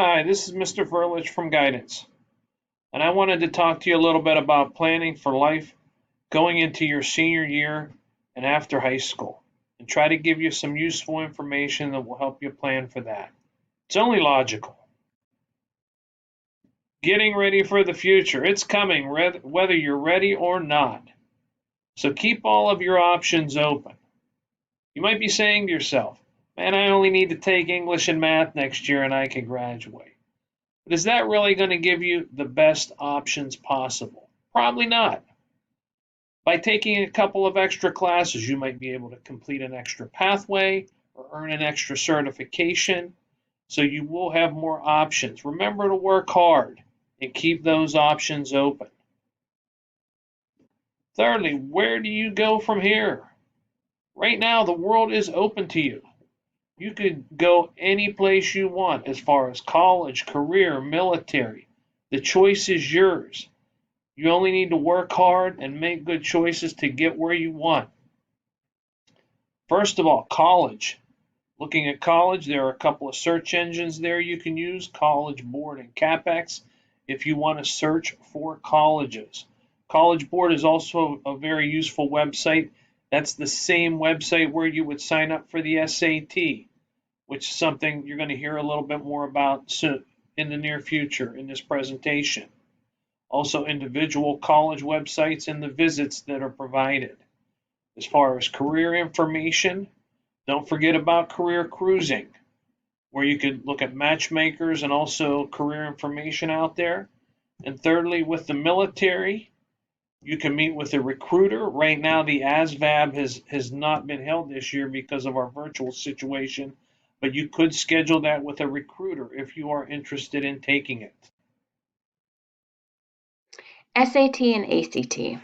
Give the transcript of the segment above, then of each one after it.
Hi, this is Mr. Verlich from Guidance, and I wanted to talk to you a little bit about planning for life going into your senior year and after high school, and try to give you some useful information that will help you plan for that. It's only logical. Getting ready for the future. It's coming, whether you're ready or not. So keep all of your options open. You might be saying to yourself, man, I only need to take English and math next year and I can graduate. But is that really going to give you the best options possible? Probably not. By taking a couple of extra classes, you might be able to complete an extra pathway or earn an extra certification. So you will have more options. Remember to work hard and keep those options open. Thirdly, where do you go from here? Right now, the world is open to you. You could go any place you want as far as college, career, military. The choice is yours. You only need to work hard and make good choices to get where you want. First of all, college. Looking at college, there are a couple of search engines there you can use, College Board and CapEx, if you want to search for colleges. College Board is also a very useful website. That's the same website where you would sign up for the SAT, which is something you're going to hear a little bit more about soon in the near future in this presentation. Also, individual college websites and the visits that are provided. As far as career information, don't forget about career cruising, where you could look at matchmakers and also career information out there. And thirdly, with the military, you can meet with a recruiter. Right now, the ASVAB has not been held this year because of our virtual situation, but you could schedule that with a recruiter if you are interested in taking it. SAT and ACT.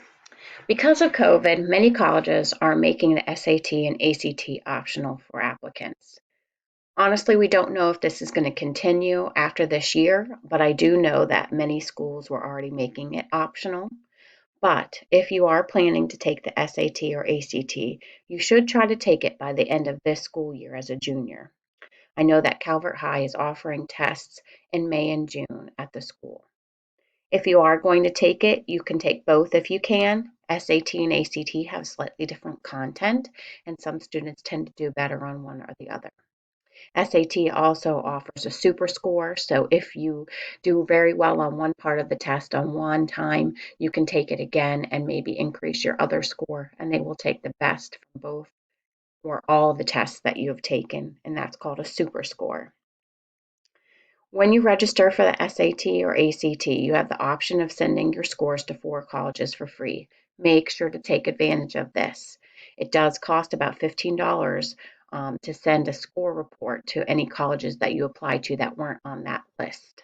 Because of COVID, many colleges are making the SAT and ACT optional for applicants. Honestly, we don't know if this is going to continue after this year, but I do know that many schools were already making it optional. But if you are planning to take the SAT or ACT, you should try to take it by the end of this school year as a junior. I know that Calvert High is offering tests in May and June at the school. If you are going to take it, you can take both if you can. SAT and ACT have slightly different content, and some students tend to do better on one or the other. SAT also offers a super score, so if you do very well on one part of the test on one time, you can take it again and maybe increase your other score, and they will take the best from both or all the tests that you have taken, and that's called a super score. When you register for the SAT or ACT, you have the option of sending your scores to 4 colleges for free. Make sure to take advantage of this. It does cost about $15 to send a score report to any colleges that you apply to that weren't on that list.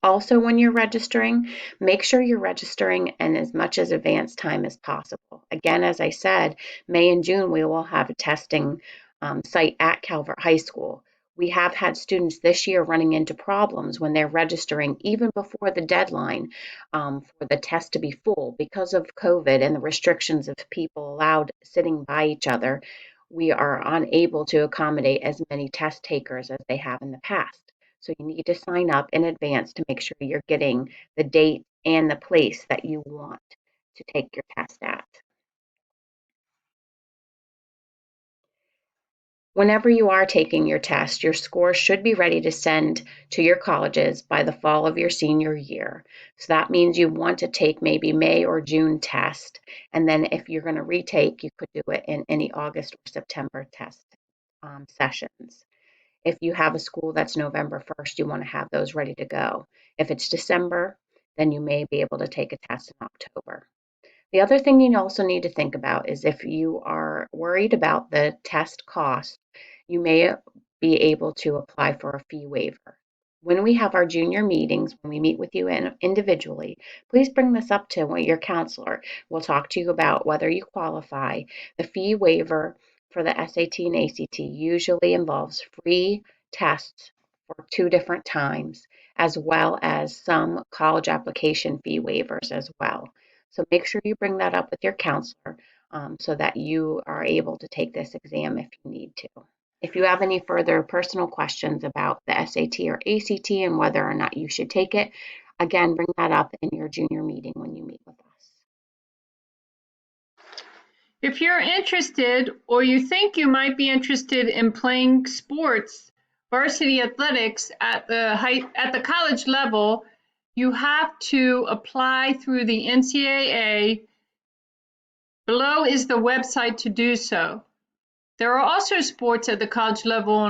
Also, when you're registering, make sure you're registering in as much as advance time as possible. Again, as I said, May and June, we will have a testing site at Calvert High School. We have had students this year running into problems when they're registering even before the deadline for the test to be full because of COVID and the restrictions of people allowed sitting by each other. We are unable to accommodate as many test takers as they have in the past. So you need to sign up in advance to make sure you're getting the date and the place that you want to take your test at. Whenever you are taking your test, your score should be ready to send to your colleges by the fall of your senior year. So that means you want to take maybe May or June test. And then if you're going to retake, you could do it in any August or September test sessions. If you have a school that's November 1st, you want to have those ready to go. If it's December, then you may be able to take a test in October. The other thing you also need to think about is if you are worried about the test cost, you may be able to apply for a fee waiver. When we have our junior meetings, when we meet with you individually, please bring this up to your counselor. We'll talk to you about whether you qualify. The fee waiver for the SAT and ACT usually involves free tests for 2 different times, as well as some college application fee waivers as well. So make sure you bring that up with your counselor so that you are able to take this exam if you need to. If you have any further personal questions about the SAT or ACT and whether or not you should take it, again, bring that up in your junior meeting when you meet with us. If you're interested or you think you might be interested in playing sports, varsity athletics at the college level, you have to apply through the NCAA. Below is the website to do so. There are also sports at the college level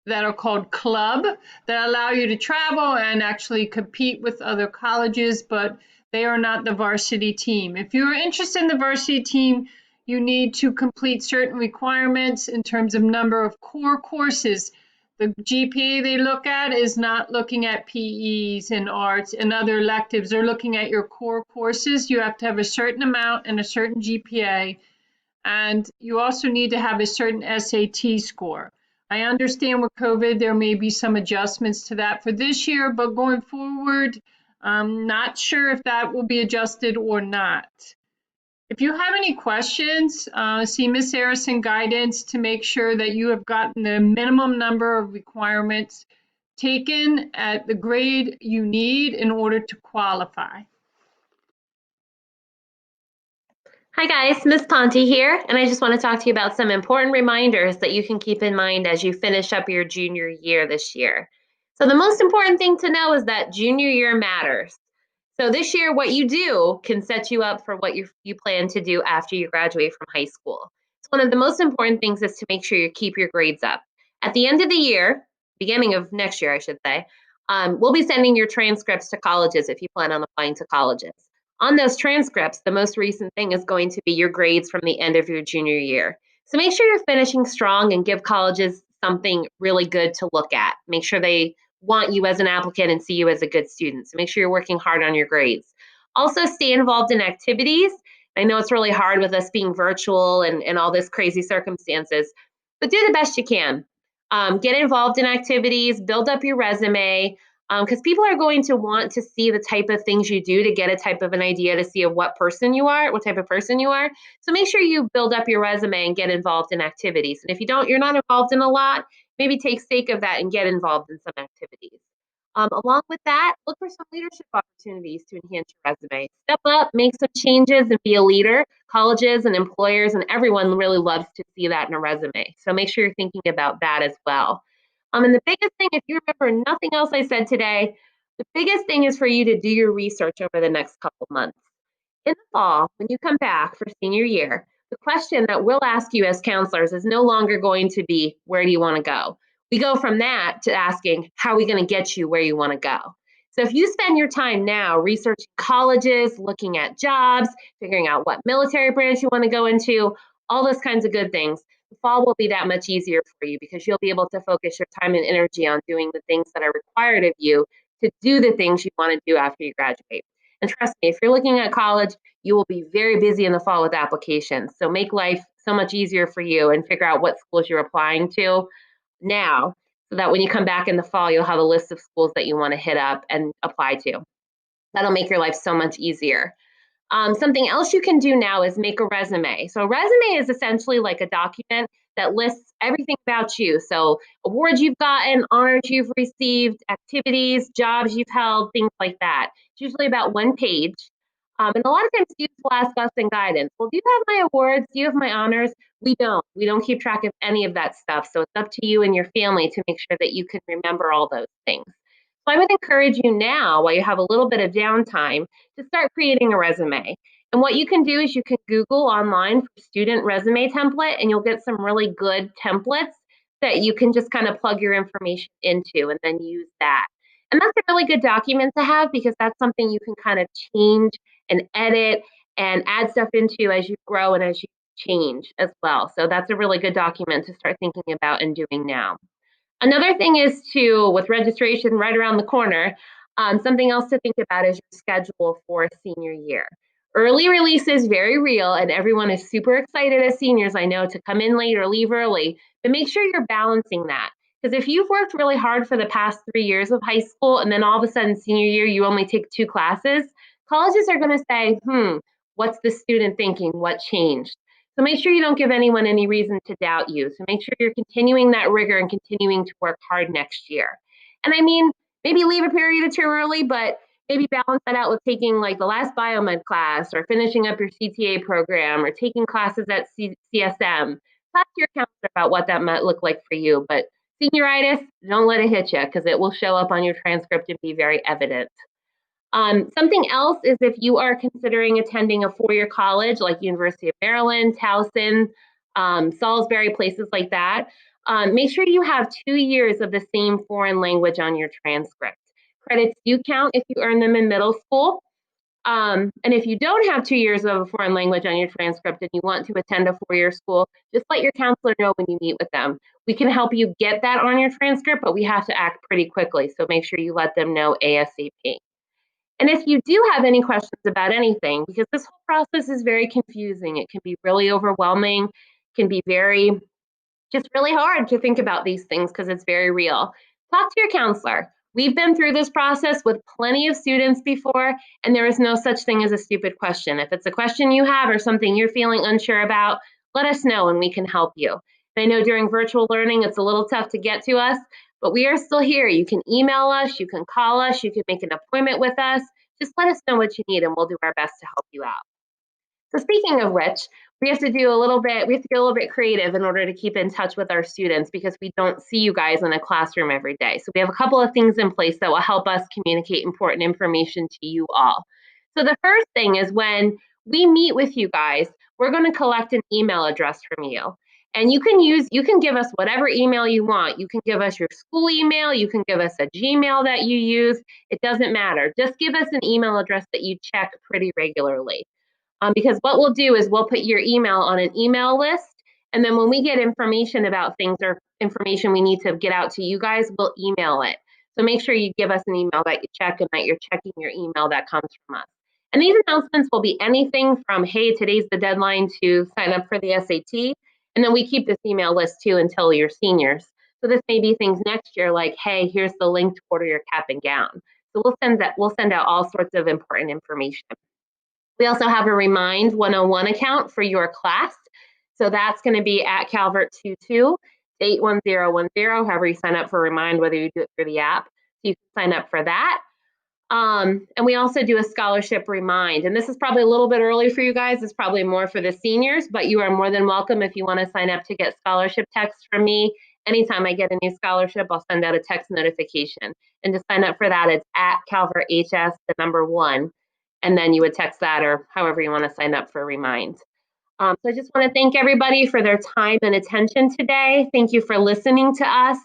that are called club that allow you to travel and actually compete with other colleges, but they are not the varsity team. If you are interested in the varsity team, you need to complete certain requirements in terms of number of core courses. The GPA they look at is not looking at PEs and arts and other electives. They're looking at your core courses. You have to have a certain amount and a certain GPA, and you also need to have a certain SAT score. I understand with COVID, there may be some adjustments to that for this year, but going forward, I'm not sure if that will be adjusted or not. If you have any questions, see Ms. Harrison guidance to make sure that you have gotten the minimum number of requirements taken at the grade you need in order to qualify. Hi guys, Ms. Ponte here, and I just want to talk to you about some important reminders that you can keep in mind as you finish up your junior year this year. So the most important thing to know is that junior year matters. So this year, what you do can set you up for what you plan to do after you graduate from high school. So one of the most important things is to make sure you keep your grades up. At the end of the year, beginning of next year, I should say, we'll be sending your transcripts to colleges if you plan on applying to colleges. On those transcripts, the most recent thing is going to be your grades from the end of your junior year. So make sure you're finishing strong and give colleges something really good to look at. Make sure they want you as an applicant and see you as a good student. So make sure you're working hard on your grades. Also, stay involved in activities. I know it's really hard with us being virtual and all this crazy circumstances, but do the best you can. Get involved in activities, build up your resume, because people are going to want to see the type of things you do to get a type of an idea to see of what person you are, what type of person you are. So make sure you build up your resume and get involved in activities. And if you're not involved in a lot, maybe take stake of that and get involved in some activities. Along with that, look for some leadership opportunities to enhance your resume. Step up, make some changes, and be a leader. Colleges and employers and everyone really loves to see that in a resume. So make sure you're thinking about that as well. And the biggest thing, if you remember nothing else I said today, the biggest thing is for you to do your research over the next couple months. In the fall, when you come back for senior year, the question that we'll ask you as counselors is no longer going to be, where do you want to go? We go from that to asking, how are we going to get you where you want to go? So if you spend your time now researching colleges, looking at jobs, figuring out what military branch you want to go into, all those kinds of good things, the fall will be that much easier for you because you'll be able to focus your time and energy on doing the things that are required of you to do the things you want to do after you graduate. And trust me, if you're looking at college, you will be very busy in the fall with applications. So make life so much easier for you and figure out what schools you're applying to now so that when you come back in the fall, you'll have a list of schools that you want to hit up and apply to. That'll make your life so much easier. Something else you can do now is make a resume. So a resume is essentially like a document that lists everything about you. So awards you've gotten, honors you've received, activities, jobs you've held, things like that. It's usually about one page. And a lot of times students will ask us in guidance, well, do you have my awards? Do you have my honors? We don't. We don't keep track of any of that stuff. So it's up to you and your family to make sure that you can remember all those things. So I would encourage you now, while you have a little bit of downtime, to start creating a resume. And what you can do is you can Google online for student resume template, and you'll get some really good templates that you can just kind of plug your information into and then use that. And that's a really good document to have because that's something you can kind of change and edit and add stuff into as you grow and as you change as well. So that's a really good document to start thinking about and doing now. Another thing is with registration right around the corner, something else to think about is your schedule for senior year. Early release is very real and everyone is super excited as seniors, I know, to come in late or leave early, but make sure you're balancing that. Because if you've worked really hard for the past 3 years of high school and then all of a sudden senior year, you only take 2 classes, colleges are going to say, what's the student thinking? What changed? So make sure you don't give anyone any reason to doubt you. So make sure you're continuing that rigor and continuing to work hard next year. And I mean, maybe leave a period or two early, but maybe balance that out with taking like the last biomed class or finishing up your CTA program or taking classes at CSM. Talk to your counselor about what that might look like for you. But senioritis, don't let it hit you because it will show up on your transcript and be very evident. Something else is if you are considering attending a four-year college like University of Maryland, Towson, Salisbury, places like that, make sure you have 2 years of the same foreign language on your transcript. Credits do count if you earn them in middle school. And if you don't have 2 years of a foreign language on your transcript and you want to attend a four-year school, just let your counselor know when you meet with them. We can help you get that on your transcript, but we have to act pretty quickly. So make sure you let them know ASAP. And if you do have any questions about anything, because this whole process is very confusing, it can be really overwhelming, can be just really hard to think about these things because it's very real. Talk to your counselor. We've been through this process with plenty of students before, and there is no such thing as a stupid question. If it's a question you have or something you're feeling unsure about, let us know and we can help you. And I know during virtual learning, it's a little tough to get to us, but we are still here. You can email us, you can call us, you can make an appointment with us. Just let us know what you need and we'll do our best to help you out. So speaking of which, we have to get a little bit creative in order to keep in touch with our students because we don't see you guys in a classroom every day. So we have a couple of things in place that will help us communicate important information to you all. So the first thing is when we meet with you guys, we're going to collect an email address from you. And you can give us whatever email you want. You can give us your school email, you can give us a Gmail that you use. It doesn't matter. Just give us an email address that you check pretty regularly. Because what we'll do is we'll put your email on an email list. And then when we get information about things or information we need to get out to you guys, we'll email it. So make sure you give us an email that you check and that you're checking your email that comes from us. And these announcements will be anything from, hey, today's the deadline to sign up for the SAT. And then we keep this email list too until you're seniors. So this may be things next year like, hey, here's the link to order your cap and gown. So we'll send out all sorts of important information. We also have a Remind 101 account for your class. So that's going to be at Calvert 22-81010, however you sign up for Remind, whether you do it through the app. So you can sign up for that. And we also do a scholarship Remind. And this is probably a little bit early for you guys. It's probably more for the seniors, but you are more than welcome if you want to sign up to get scholarship texts from me. Anytime I get a new scholarship, I'll send out a text notification. And to sign up for that, it's at Calvert HS, the number 1. And then you would text that or however you want to sign up for Remind. So I just want to thank everybody for their time and attention today. Thank you for listening to us.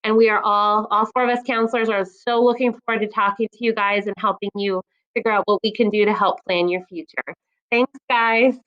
And we are all 4 of us counselors are so looking forward to talking to you guys and helping you figure out what we can do to help plan your future. Thanks, guys.